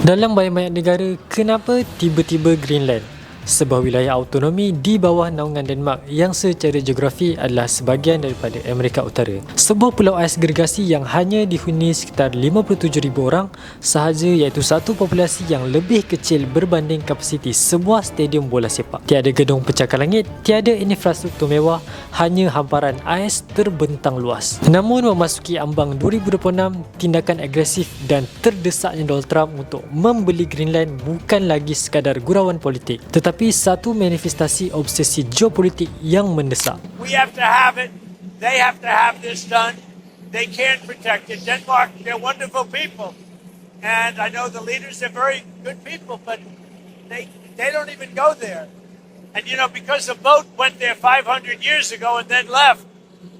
Dalam banyak-banyak negara, kenapa tiba-tiba Greenland? Sebuah wilayah autonomi di bawah naungan Denmark yang secara geografi adalah sebahagian daripada Amerika Utara. Sebuah pulau ais gergasi yang hanya dihuni sekitar 57,000 orang sahaja, iaitu satu populasi yang lebih kecil berbanding kapasiti sebuah stadium bola sepak. Tiada gedung pencakar langit, tiada infrastruktur mewah, hanya hamparan ais terbentang luas. Namun memasuki ambang 2026, tindakan agresif dan terdesaknya Donald Trump untuk membeli Greenland bukan lagi sekadar gurauan politik, tetapi satu manifestasi obsesi geopolitik yang mendesak. We have to have it. They have to have this done. They can't protect it. Denmark, they're wonderful people. And I know the leaders are very good people, but they don't even go there. And you know, because the boat went there 500 years ago and then left,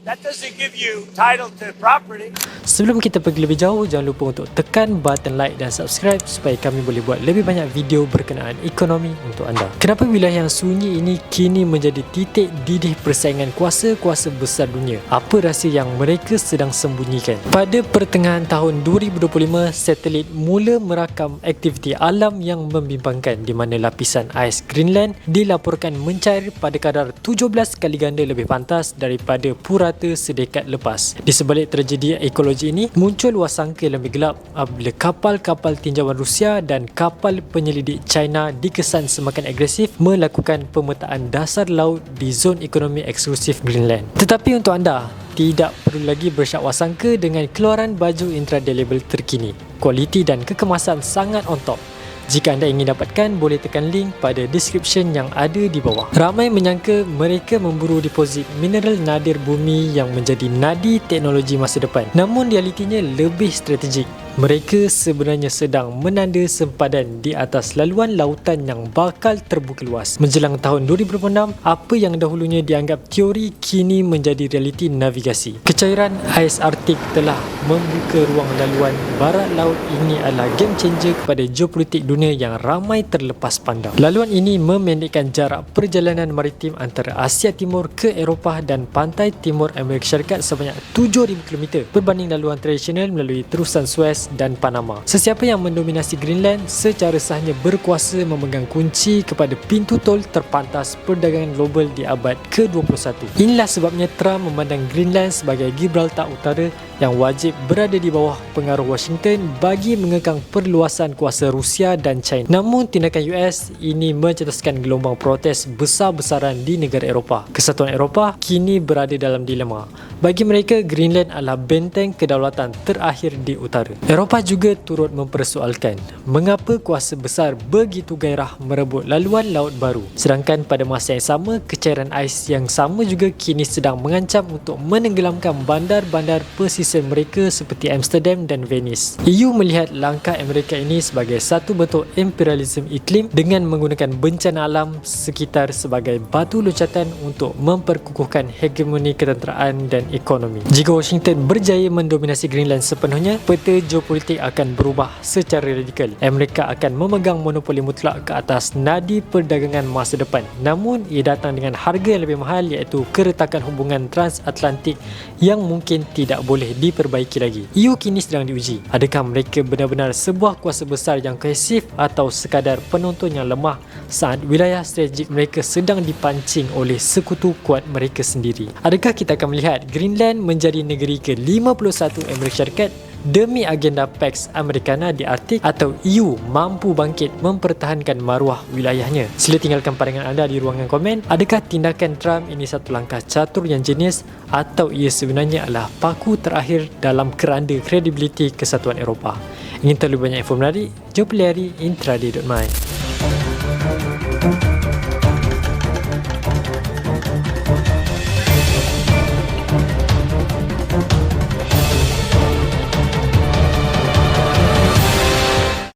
that doesn't give you title to property. Sebelum kita pergi lebih jauh, jangan lupa untuk tekan button like dan subscribe supaya kami boleh buat lebih banyak video berkenaan ekonomi untuk anda. Kenapa wilayah yang sunyi ini kini menjadi titik didih persaingan kuasa-kuasa besar dunia? Apa rahsia yang mereka sedang sembunyikan? Pada pertengahan tahun 2025, satelit mula merakam aktiviti alam yang membimbangkan di mana lapisan ais Greenland dilaporkan mencair pada kadar 17 kali ganda lebih pantas daripada purata sedekat lepas. Di sebalik tragedi ekologi ini, muncul wasangka yang lebih gelap apabila kapal-kapal tinjauan Rusia dan kapal penyelidik China dikesan semakin agresif melakukan pemetaan dasar laut di zon ekonomi eksklusif Greenland. Tetapi untuk anda, tidak perlu lagi bersyak wasangka dengan keluaran baju intraday label terkini. Kualiti dan kekemasan sangat on top. Jika anda ingin dapatkan, boleh tekan link pada description yang ada di bawah. Ramai menyangka mereka memburu deposit mineral nadir bumi yang menjadi nadi teknologi masa depan. Namun realitinya lebih strategik. Mereka sebenarnya sedang menanda sempadan di atas laluan lautan yang bakal terbuka luas. Menjelang tahun 2026, apa yang dahulunya dianggap teori kini menjadi realiti navigasi. Kecairan ais Arktik telah membuka ruang laluan barat laut. Ini adalah game changer kepada geopolitik dunia yang ramai terlepas pandang. Laluan ini memendekkan jarak perjalanan maritim antara Asia Timur ke Eropah dan pantai timur Amerika Syarikat sebanyak 7,000 km berbanding laluan tradisional melalui terusan Suez dan Panama. Sesiapa yang mendominasi Greenland secara sahnya berkuasa memegang kunci kepada pintu tol terpantas perdagangan global di abad ke-21. Inilah sebabnya Trump memandang Greenland sebagai Gibraltar Utara yang wajib berada di bawah pengaruh Washington bagi mengekang perluasan kuasa Rusia dan China. Namun tindakan US ini mencetuskan gelombang protes besar-besaran di negara Eropah. Kesatuan Eropah kini berada dalam dilema. Bagi mereka, Greenland adalah benteng kedaulatan terakhir di utara. Eropah juga turut mempersoalkan mengapa kuasa besar begitu gairah merebut laluan laut baru. Sedangkan pada masa yang sama, kecairan ais yang sama juga kini sedang mengancam untuk menenggelamkan bandar-bandar pesisir mereka seperti Amsterdam dan Venice. EU melihat langkah Amerika ini sebagai satu bentuk imperialisme iklim dengan menggunakan bencana alam sekitar sebagai batu loncatan untuk memperkukuhkan hegemoni ketenteraan dan ekonomi. Jika Washington berjaya mendominasi Greenland sepenuhnya, peta geopolitik akan berubah secara radikal. Amerika akan memegang monopoli mutlak ke atas nadi perdagangan masa depan. Namun, ia datang dengan harga yang lebih mahal, iaitu keretakan hubungan transatlantik yang mungkin tidak boleh diperbaiki lagi. EU kini sedang diuji. Adakah mereka benar-benar sebuah kuasa besar yang kohesif atau sekadar penonton yang lemah saat wilayah strategik mereka sedang dipancing oleh sekutu kuat mereka sendiri? Adakah kita akan melihat Greenland menjadi negeri ke-51 Amerika Syarikat demi agenda Pax Americana di Arktik, atau EU mampu bangkit mempertahankan maruah wilayahnya? Sila tinggalkan pandangan anda di ruangan komen. Adakah tindakan Trump ini satu langkah catur yang jenius, atau ia sebenarnya adalah paku terakhir dalam keranda kredibiliti kesatuan Eropah? Ingin terlebih banyak info menarik? Jom pelajari intraday.my.